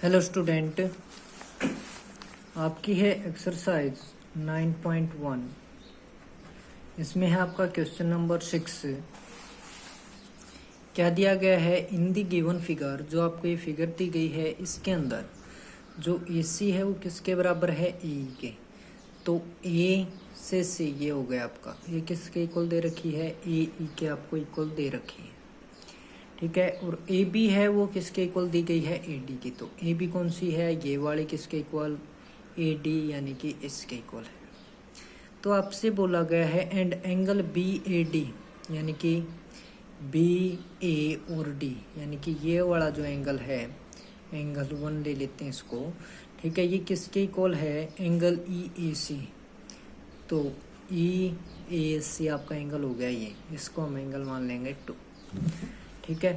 Hello student, आपकी है exercise 9.1। इसमें है आपका क्वेश्चन नंबर 6। क्या दिया गया है? इन दी गिवन फिगर, जो आपको ये फिगर दी गई है इसके अंदर जो AC है वो किसके बराबर है? AE के। तो A से C ये हो गया आपका, ये किसके इक्वल दे रखी है? AE के आपको इक्वल दे रखी है, ठीक है। और AB है वो किसके इक्वल दी गई है? AD की। तो AB कौन सी है? ये वाली किसके इक्वल? AD, यानी कि इसके इक्वल है। तो आपसे बोला गया है एंड एंगल BAD, यानी कि BA और D, यानी कि ये वाला जो एंगल है, एंगल 1 ले लेते हैं इसको, ठीक है। ये किसके इक्वल है? Angle EAC। तो EAC आपका एंगल हो गया ये, इसको हम एंगल मान लेंगे 2, ठीक है।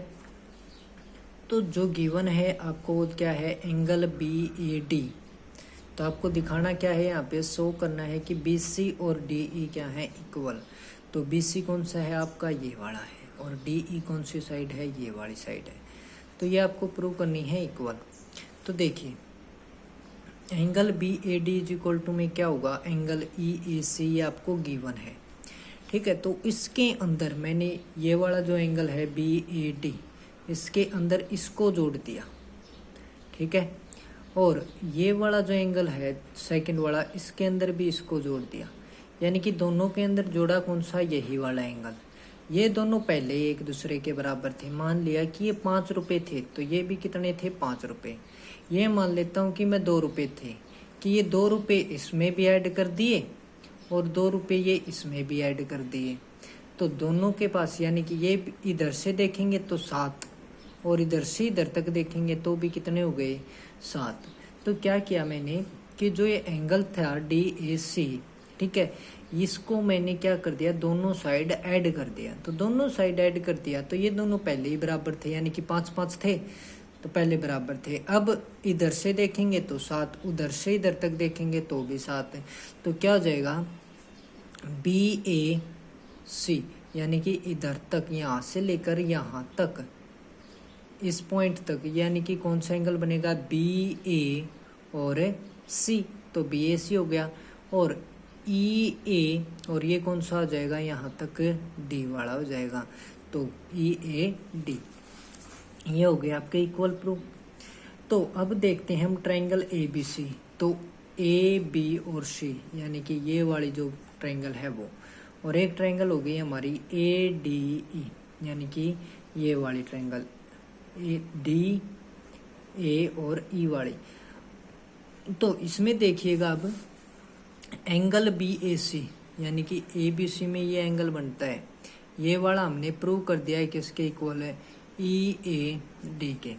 तो जो गिवन है आपको वो क्या है? Angle BAD। तो आपको दिखाना क्या है? यहाँ पे शो करना है कि BC और DE क्या है? इक्वल। तो BC कौन सा है आपका? ये वाला है। और DE कौन सी साइड है? ये वाली साइड है। तो ये आपको प्रूव करनी है इक्वल। तो देखिए, angle BAD is equal to में क्या होगा? एंगल EAC, ये आपको गिवन है, ठीक है। तो इसके अंदर मैंने ये वाला जो एंगल है BAD, इसके अंदर इसको जोड़ दिया, ठीक है। और ये वाला जो एंगल है सेकंड वाला, इसके अंदर भी इसको जोड़ दिया, यानी कि दोनों के अंदर जोड़ा कौन सा? यही वाला एंगल। ये दोनों पहले एक दूसरे के बराबर थे। मान लिया कि ये 5 रुपये थे, तो ये भी कितने थे? 5 रुपये। ये मान लेता हूँ कि मैं 2 रुपये थे, कि ये 2 रुपये इसमें भी ऐड कर दिए और 2 रुपये ये इसमें भी ऐड कर दिए। तो दोनों के पास, यानी कि ये इधर से देखेंगे तो 7, और इधर से इधर तक देखेंगे तो भी कितने हो गए? 7। तो क्या किया मैंने कि जो ये एंगल था DAC, ठीक है, इसको मैंने क्या कर दिया? दोनों साइड ऐड कर दिया। तो दोनों साइड ऐड कर दिया तो ये दोनों पहले ही बराबर थे, यानी कि 5-5 थे, तो पहले बराबर थे। अब इधर से देखेंगे तो 7, उधर से इधर तक देखेंगे तो भी 7 है। तो क्या हो जाएगा? BAC, यानी कि इधर तक, यहाँ से लेकर यहाँ तक, इस पॉइंट तक, यानी कि कौन सा एंगल बनेगा? BA और C। तो BAC हो गया। और EA, और ये कौन सा हो जाएगा? यहाँ तक D वाला हो जाएगा। तो EAD, ये हो गया आपके इक्वल प्रूफ। तो अब देखते हैं हम ट्रायंगल ABC। तो AB और C, यानी कि ये वाली जो ट्रायंगल है वो, और एक ट्रायंगल हो गई हमारी ADE, यानी कि ये वाली ट्रायंगल DA और E वाली। तो इसमें देखिएगा, अब एंगल BAC, यानी कि ABC में ये एंगल बनता है, ये वाला हमने प्रूव कर दिया है किसके इक्वल है? EAD के,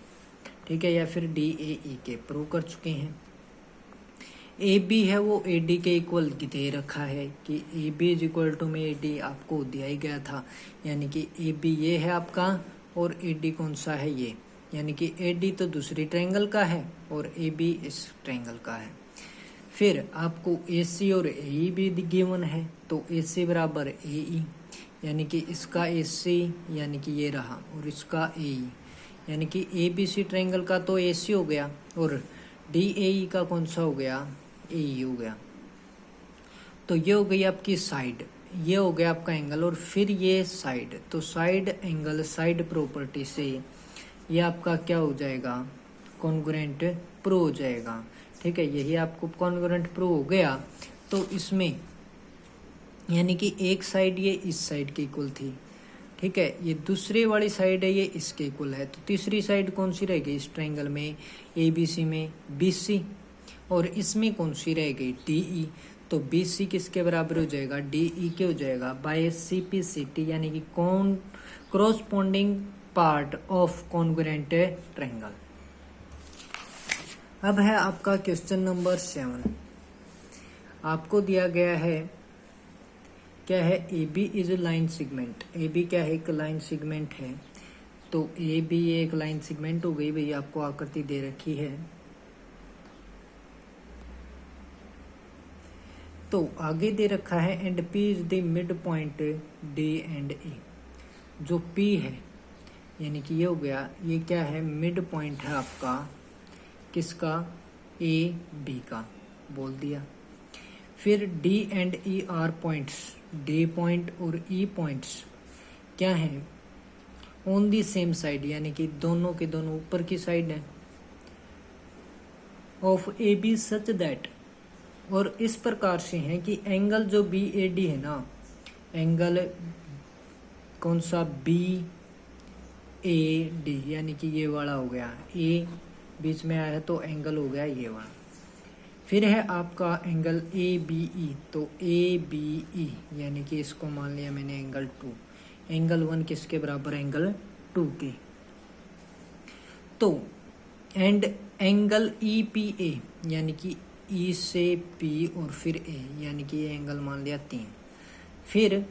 ठीक है, या फिर DAE के प्रूव कर चुके हैं। AB है वो AD के इक्वल दे रखा है कि AB इज इक्वल टू में AD आपको दिया ही गया था, यानी कि AB ये है आपका और AD कौन सा है? ये, यानी कि AD तो दूसरी ट्रायंगल का है और AB इस ट्रायंगल का है। फिर आपको AC और AE भी गिवन है, तो AC बराबर AE, यानी कि इसका AC, यानी कि ये रहा, और इसका AE, यानी कि ABC ट्रायंगल का तो AC हो गया, और DAE का कौन सा हो गया? AE हो गया। तो ये हो गई आपकी साइड, ये हो गया आपका एंगल, और फिर ये साइड। तो साइड एंगल, साइड प्रॉपर्टी से ये आपका क्या हो जाएगा? कॉन्ग्रुएंट प्रूव हो जाएगा, ठीक है। यही आपको कॉन्ग्रुएंट प्रूव हो गया। तो इसमें यानी कि एक साइड ये इस साइड के इक्वल थी, ठीक है, ये दूसरी वाली साइड है ये इसके इक्वल है। तो तीसरी साइड कौन सी रह गई इस ट्रायंगल में? ABC में BC, और इसमें कौन सी रह गई? DE। तो BC किसके बराबर हो जाएगा? DE के हो जाएगा, बाय CPCT, यानी कि corresponding part of congruent triangle. अब है आपका क्वेश्चन नंबर 7। आपको दिया गया है, क्या है? AB is line segment. AB क्या है? एक लाइन सेगमेंट है। तो AB एक लाइन सेगमेंट हो गई भैया, आपको आकृति दे रखी है। तो आगे दे रखा है and P is the mid point D and E। जो P है, यानी कि ये हो गया, ये क्या है? मिड पॉइंट है आपका किसका, ए बी का, बोल दिया। फिर D and E R points, D point और ई पॉइंट्स क्या है, ऑन दी सेम साइड, यानी कि दोनों के दोनों ऊपर की साइड है, of A B such that, और इस प्रकार से है कि एंगल जो बी ए डी है ना, एंगल कौन सा, बी ए डी, यानी कि ये वाला हो गया, ए बीच में आया है तो एंगल हो गया ये वाला। फिर है आपका एंगल ए बी ई, तो ए बी ई यानी कि इसको मान लिया मैंने एंगल 2, एंगल 1 किसके बराबर, एंगल 2 के। तो एंड एंगल ई पी ए, यानी कि ई से पी और फिर ए, यानी कि ये एंगल मान लिया 3। फिर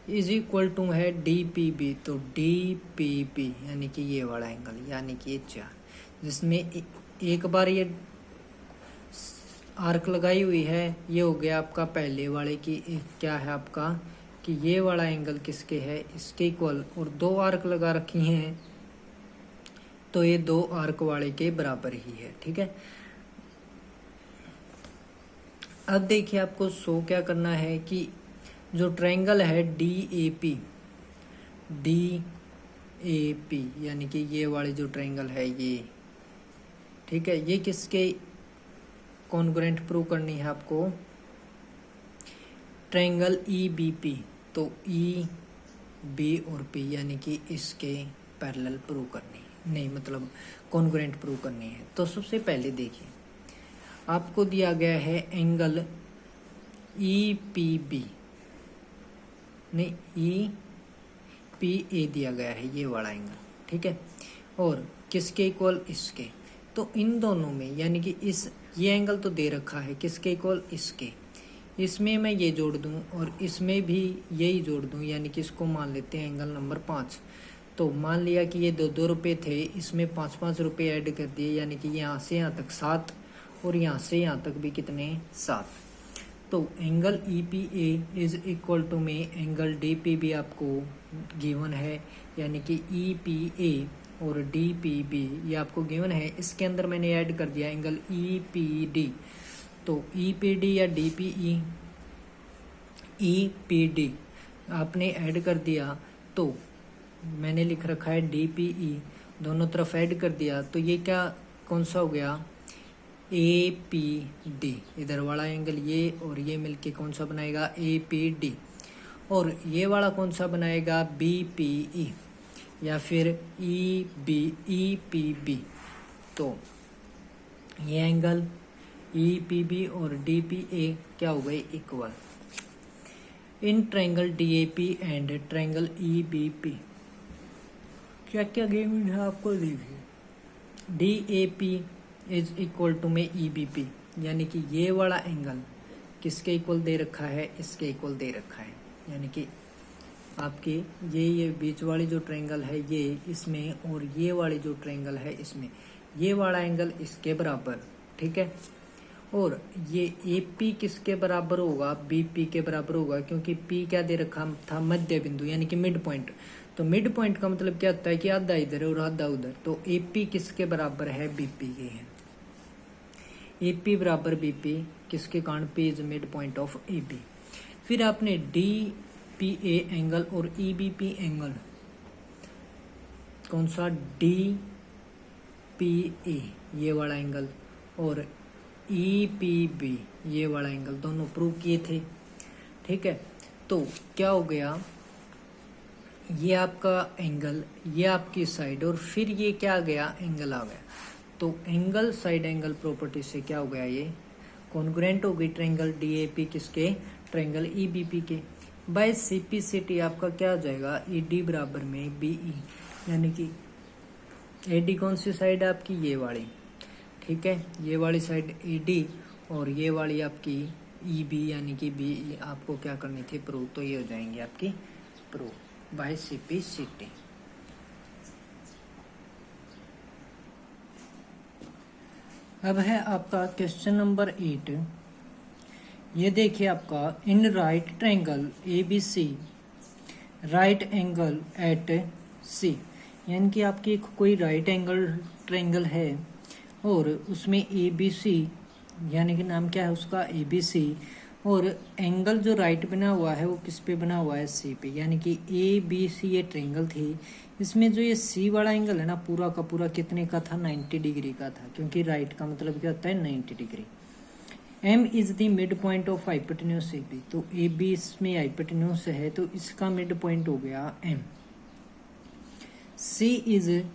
इज इक्वल टू है डी पी बी, तो डी पी बी यानी कि ये वाला एंगल, यानी कि ये 4, जिसमें एक बार ये आर्क लगाई हुई है, ये हो गया आपका पहले वाले की, क्या है आपका कि ये वाला एंगल किसके है, इसके इक्वल, और 2 आर्क लगा रखी हैं तो ये 2 आर्क वाले के बराबर ही है, ठीक है। अब देखिए आपको शो क्या करना है कि जो ट्रायंगल है डी ए पी, यानी कि ये वाली जो ट्रायंगल है ये, ठीक है, ये किसके कॉन्ग्रुएंट प्रूव करनी है आपको, ट्रायंगल ई बी पी, तो ई बी और पी यानी कि इसके पैरेलल प्रूव करनी है, नहीं मतलब कॉन्ग्रुएंट प्रूव करनी है। तो सबसे पहले देखिए आपको दिया गया है एंगल ई पी बी, नहीं ई पी ए दिया गया है, ये वाला एंगल, ठीक है, और किसके इक्वल, इसके। तो इन दोनों में यानी कि ये एंगल तो दे रखा है किसके इक्वल, इसके, इसमें मैं ये जोड़ दूं और इसमें भी यही जोड़ दूं, यानी कि इसको मान लेते हैं एंगल नंबर 5। तो मान लिया कि ये 2-2 रुपये थे, इसमें 5-5 रुपये ऐड कर दिए, यानी कि यहाँ से यहाँ तक 7 और यहाँ से यहाँ तक भी कितने, 7। तो angle E P A is equal to में एंगल डी पी बी आपको गिवन है, यानी कि ई पी ए और डी पी बी ये आपको गिवन है। इसके अंदर मैंने ऐड कर दिया एंगल ई पी डी, तो ई पी डी या D P E P D आपने ऐड कर दिया, तो मैंने लिख रखा है डी पी ई, दोनों तरफ ऐड कर दिया, तो ये क्या कौन सा हो गया, ए पी डी, इधर वाला एंगल ये और ये मिलके कौन सा बनाएगा, ए पी डी, और ये वाला कौन सा बनाएगा, बी पी ई या फिर ई पी बी। तो ये एंगल ई पी बी और डी पी ए क्या हो गए, equal. In triangle D A P and triangle E B P क्या क्या गेम है आपको देखिए, D A P is equal to में ई बी पी, यानी कि ये वाला एंगल किसके इक्वल दे रखा है, इसके इक्वल दे रखा है, यानी कि आपकी ये बीच वाली जो ट्रायंगल है ये इसमें, और ये वाली जो ट्रायंगल है इसमें, ये वाला एंगल इसके बराबर, ठीक है। और ये ए पी किसके बराबर होगा, बी पी के बराबर होगा, क्योंकि पी क्या दे रखा था, मध्य बिंदु यानी कि मिड पॉइंट। तो मिड पॉइंट का मतलब क्या होता है कि आधा इधर और आधा उधर, तो ए पी किसके बराबर है, बी पी के है। ए पी बराबर बी पी किसके कारण, P is mid point of A B. फिर आपने डी पी ए एंगल और ई बी पी एंगल, कौन सा, डी पी ए ये वाला एंगल और ई पी बी ये वाला एंगल दोनों प्रूव किए थे, ठीक है। तो क्या हो गया, ये आपका एंगल, ये आपकी साइड, और फिर ये क्या आ गया, एंगल आ गया। तो एंगल साइड एंगल प्रॉपर्टी से क्या हो गया, ये कॉन्ग्रुएंट हो गई ट्रायंगल डी ए पी किसके, ट्रायंगल ई बी पी के। बाय सिंपलिसिटी आपका क्या हो जाएगा, ई डी बराबर में बी ई, यानी कि ए डी कौन सी साइड है आपकी, ये वाली, ठीक है, ये वाली साइड ए डी और ये वाली आपकी ई बी यानी कि बी ई आपको क्या करनी थी, प्रूव। तो ये हो जाएंगे आपकी प्रूव बाय सिंपलिसिटी। अब है आपका क्वेश्चन नंबर 8। ये देखिए आपका, in right triangle A B C right angle at C, यानी कि आपकी कोई राइट एंगल ट्रायंगल है और उसमें ABC यानी कि नाम क्या है उसका ABC, और एंगल जो राइट बना हुआ है वो किस पे बना हुआ है C पे, यानी कि ABC ये ट्रायंगल थी। इसमें जो ये C वाला एंगल है ना पूरा का पूरा कितने का था, 90 डिग्री का था, क्योंकि राइट का मतलब क्या होता है 90 degree. M is the mid point of hypotenuse AB, तो AB इसमें हाइपोटेन्यूज है तो इसका मिड पॉइंट हो गया M। C is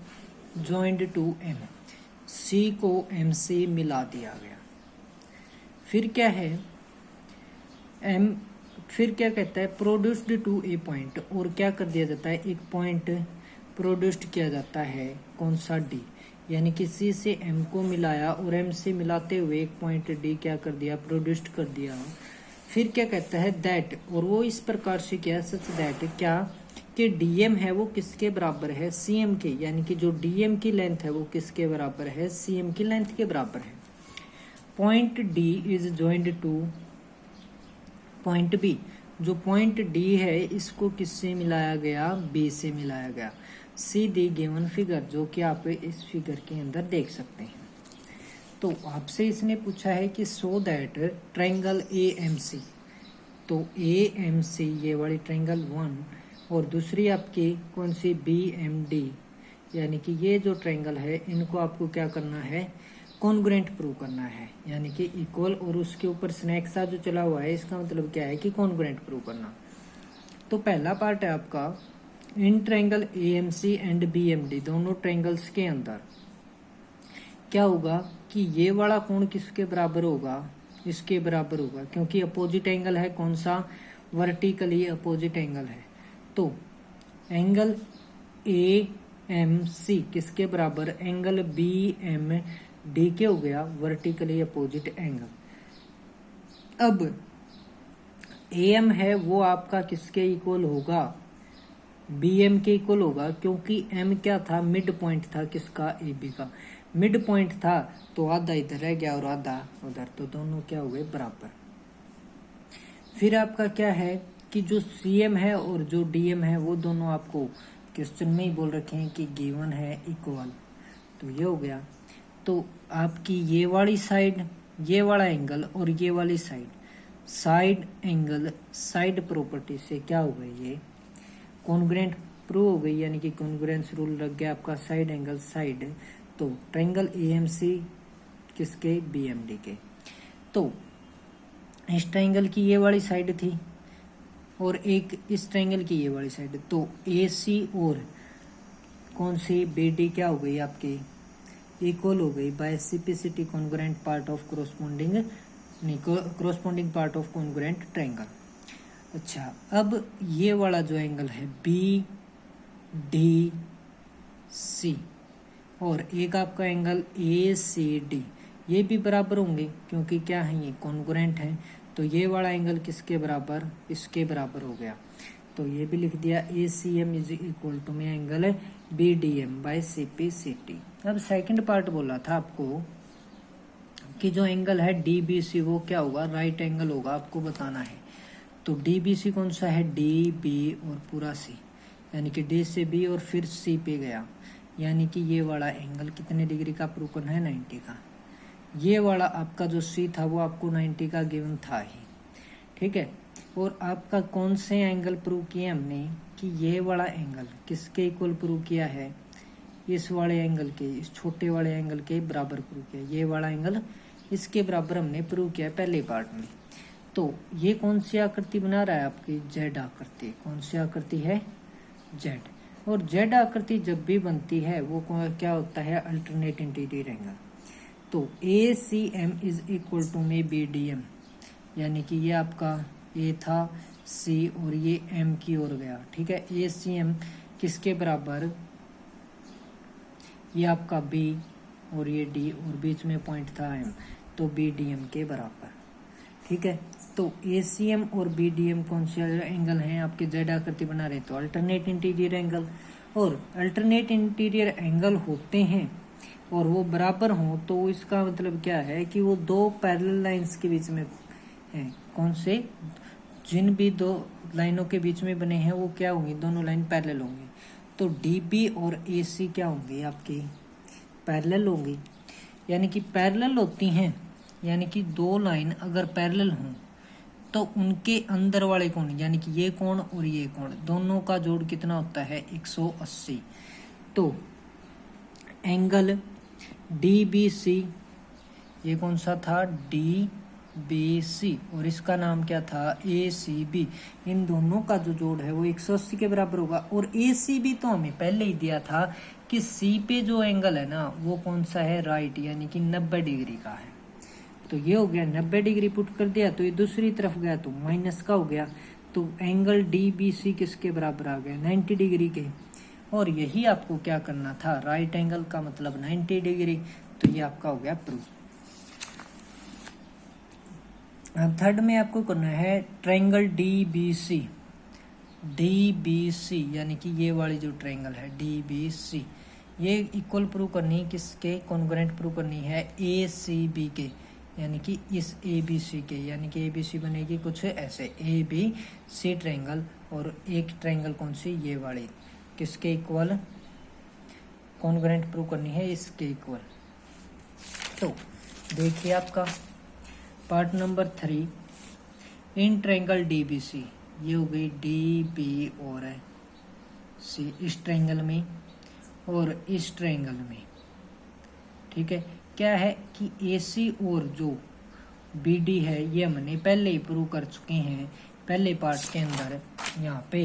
joined to M, C को M से मिला दिया गया। फिर क्या है M, फिर क्या कहता है प्रोड्यूस्ड टू ए पॉइंट, और क्या कर दिया जाता है एक पॉइंट प्रोड्यूस्ड किया जाता है, कौन सा D, यानी कि C से M को मिलाया और M से मिलाते हुए एक पॉइंट D क्या कर दिया प्रोड्यूस्ड कर दिया। फिर क्या कहता है दैट, और वो इस प्रकार से किया सच दैट क्या कि DM है वो किसके बराबर है CM के, यानी कि जो DM की लेंथ है वो किसके बराबर है CM की लेंथ के बराबर है। Point D is joined two point B, जो पॉइंट D है इसको किससे मिलाया गया B से मिलाया गया। सी दी गिवन फिगर, जो कि आप इस फिगर के अंदर देख सकते हैं। तो आपसे इसने पूछा है कि सो दैट ट्रायंगल AMC, तो AMC ये वाली ट्रायंगल 1 और दूसरी आपकी कौन सी BMD, यानी कि ये जो ट्रायंगल है इनको आपको क्या करना है कॉन्ग्रुएंट प्रूव करना है, यानी कि इक्वल, और उसके ऊपर स्नैक सा जो चला हुआ है इसका मतलब क्या है कि कॉन्ग्रुएंट प्रूव करना। तो पहला पार्ट है आपका in triangle AMC and BMD, दोनों ट्रायंगल्स के अंदर क्या होगा कि ये वाला कोण किसके बराबर होगा, इसके बराबर होगा, क्योंकि अपोजिट एंगल है कौन सा वर्टिकली अपोजिट एंगल है। तो एंगल AMC किसके बराबर एंगल BMD के हो गया वर्टिकली अपोजिट एंगल। अब AM है वो आपका किसके इक्वल होगा BM के इक्वल होगा, क्योंकि M क्या था मिड पॉइंट था किसका AB का, मिड पॉइंट था तो आधा इधर रह गया और आधा उधर, तो दोनों क्या हो गए बराबर। फिर आपका क्या है कि जो CM है और जो DM है वो दोनों आपको क्वेश्चन में ही बोल रखे हैं कि गिवन है इक्वल, तो ये हो गया। तो आपकी ये वाली साइड ये वाला एंगल और ये वाली साइड एंगल साइड प्रॉपर्टी से क्या हो गई ये कॉन्ग्रुएंट प्रूव हो गई, यानी कि कॉन्ग्रुएंस रूल लग गया आपका साइड एंगल साइड। तो ट्रायंगल AMC किसके BMD के। तो इस ट्रायंगल की ये वाली साइड थी और एक इस ट्रायंगल की ये वाली साइड, तो AC और कौन सी BD क्या हो गई आपकी इक्वल हो गई by CPCT congruent part of corresponding part of congruent triangle. अच्छा, अब ये वाला जो एंगल है BDC और एक आपका एंगल ACD, ये भी बराबर होंगे क्योंकि क्या है ये कॉन्ग्रुएंट है। तो ये वाला एंगल किसके बराबर इसके बराबर हो गया, तो ये भी लिख दिया ACM इज इक्वल टू में एंगल BDM बाय CPCT। अब सेकंड पार्ट बोला था आपको कि जो एंगल है DBC वो क्या होगा राइट एंगल होगा, आपको बताना है। तो DBC कौन सा है DB और पूरा C, यानी कि D से B और फिर C पे गया, यानी कि ये वाला एंगल कितने डिग्री का प्रूव करना है 90 का। ये वाला आपका जो C था वो आपको 90 का गिवन था ही, ठीक है। और आपका कौन से एंगल प्रूव किए हमने कि ये वाला एंगल किसके इक्वल प्रूव किया है इस वाले एंगल के, इस छोटे वाले एंगल के बराबर प्रूव किया। ये वाला एंगल इसके बराबर हमने प्रूव किया पहले पार्ट में। तो ये कौन सी आकृति बना रहा है आपकी Z आकृति, कौन सी आकृति है Z, और Z आकृति जब भी बनती है वो क्या होता है अल्टरनेट इंटीरियर एंगल। तो ACM इज इक्वल टू में BDM, यानी कि ये आपका A था C और ये M की ओर गया, ठीक है। ACM किसके बराबर ये आपका B और ये D और बीच में पॉइंट था M, तो BDM के बराबर, ठीक है। तो ACM और BDM कौन से एंगल हैं आपके Z आकृति बना रहे, तो अल्टरनेट इंटीरियर एंगल। और अल्टरनेट इंटीरियर एंगल होते हैं और वो बराबर हों तो इसका मतलब क्या है कि वो दो पैरेलल लाइंस के बीच में हैं, कौन से जिन भी दो लाइनों के बीच में बने हैं वो क्या होंगी दोनों लाइन पैरेलल होंगी। तो DB और AC क्या होंगी आपकी पैरेलल होंगी। यानी कि पैरेलल होती हैं, यानी कि दो लाइन अगर पैरेलल हों तो उनके अंदर वाले कोण, यानी कि ये कोण और ये कोण, दोनों का जोड़ कितना होता है 180। तो एंगल DBC, ये कौन सा था DBC, और इसका नाम क्या था ACB, इन दोनों का जो जोड़ है वो 180 के बराबर होगा। और ACB तो हमें पहले ही दिया था कि C पे जो एंगल है ना वो कौन सा है राइट, यानी कि 90 डिग्री का है। तो ये हो गया 90 डिग्री पुट कर दिया, तो ये दूसरी तरफ गया तो माइनस का हो गया, तो एंगल DBC किसके बराबर आ गया 90 डिग्री के। और यही आपको क्या करना था, राइट एंगल का मतलब 90 डिग्री, तो ये आपका हो गया प्रूफ। अब थर्ड में आपको करना है ट्रायंगल DBC, यानी कि ये वाली जो ट्रायंगल है DBC, ये इक्वल प्रूव करनी है किसके, कॉन्ग्रुएंट प्रूव करनी है ACB के, यानी कि इस ABC के, यानी कि ABC बनेगी कुछ ऐसे ABC ट्रायंगल, और एक ट्रायंगल कौन सी, ये वाली, किसके इक्वल, कॉन्ग्रुएंट प्रूव करनी है इसके इक्वल। तो देखिए आपका part number 3, in triangle DBC, ये हो गई DB और C इस ट्रायंगल में और इस ट्रायंगल में, ठीक है। क्या है कि AC और जो BD है ये हमने पहले ही प्रूव कर चुके हैं पहले पार्ट के अंदर। यहाँ पे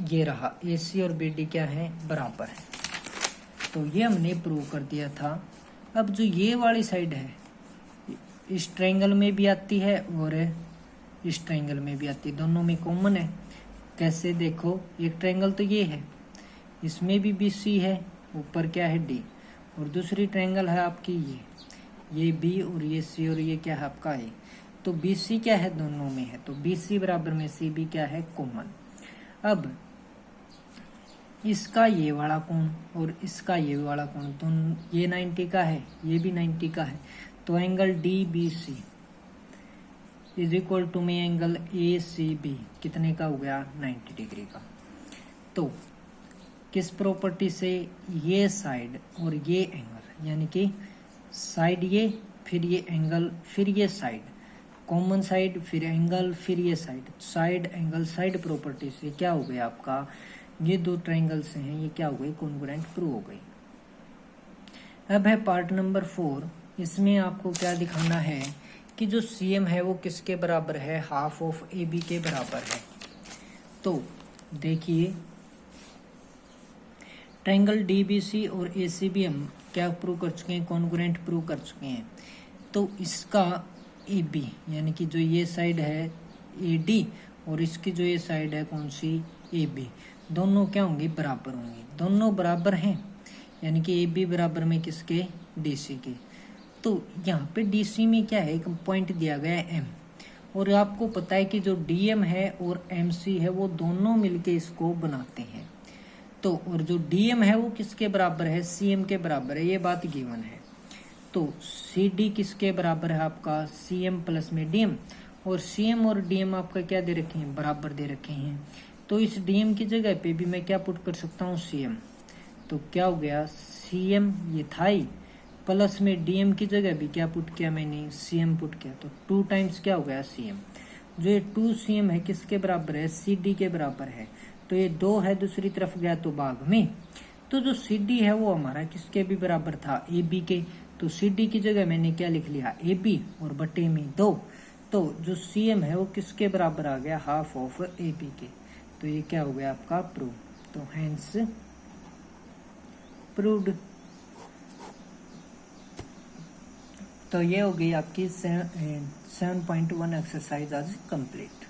ये रहा AC और BD क्या है, बराबर है, तो ये हमने प्रूव कर दिया था। अब जो ये वाली साइड है इस ट्रायंगल में भी आती है और इस ट्रायंगल में भी आती है, दोनों में कॉमन है। कैसे, देखो एक ट्रायंगल तो ये है, इसमें भी BC है, ऊपर क्या है D, और दूसरी ट्रायंगल है आपकी ये B और ये C, और ये क्या है आपका A। तो BC क्या है, दोनों में है, तो BC बराबर में CB क्या है, कॉमन। अब इसका ये वाला कोण और इसका ये वाला कोण, तो ये 90 का है, ये भी 90 का है, तो angle DBC is equal to में एंगल ACB कितने का हो गया, 90 डिग्री का। तो किस प्रॉपर्टी से, ये साइड और ये एंगल, यानी कि साइड ये, फिर ये एंगल, फिर ये साइड, कॉमन साइड, फिर एंगल, फिर ये साइड एंगल साइड प्रॉपर्टी से क्या हो गया आपका, ये दो ट्रायंगल्स हैं, ये क्या हो गई, कॉन्ग्रुएंट प्रूव हो गई। अब है पार्ट नंबर 4, इसमें आपको क्या दिखाना है कि जो CM है वो किसके बराबर है, हाफ ऑफ AB के बराबर है। तो देखिए ट्रायंगल DBC और ACB हम क्या प्रूव कर चुके हैं, कॉन्ग्रुएंट प्रूव कर चुके हैं। तो इसका AB यानी कि जो ये साइड है AD और इसकी जो ये साइड है कौन सी, AB, दोनों क्या होंगे, बराबर होंगे, दोनों बराबर हैं, यानी कि AB बराबर में किसके, DC के। तो यहाँ पे DC में क्या है, एक पॉइंट दिया गया है M, और आपको पता है कि जो DM है और MC है वो दोनों मिलके इसको बनाते हैं। तो और जो DM है वो किसके बराबर है, CM के बराबर है, ये बात गिवन है। तो CD किसके बराबर है आपका, CM प्लस में DM, और CM और DM आपका क्या दे रखे हैं, बराबर दे रखे हैं। तो इस DM की जगह पे भी मैं क्या पुट कर सकता हूँ, CM। तो क्या हो गया, CM ये था ही, प्लस में DM की जगह भी क्या पुट किया मैंने, CM पुट किया, तो 2 टाइम्स क्या हो गया CM। जो ये 2CM है किसके बराबर है, CD के बराबर है। तो ये 2 है, दूसरी तरफ गया तो भाग में, तो जो CD है वो हमारा किसके भी बराबर था, AB के। तो CD की जगह मैंने क्या लिख लिया, AB और बटे में 2। तो जो CM है वो किसके बराबर आ गया, हाफ ऑफ AB के। तो ये क्या हो गया आपका प्रूव, तो हेंस प्रूव्ड। तो ये हो गई आपकी 7.1 एक्सरसाइज आज कंप्लीट।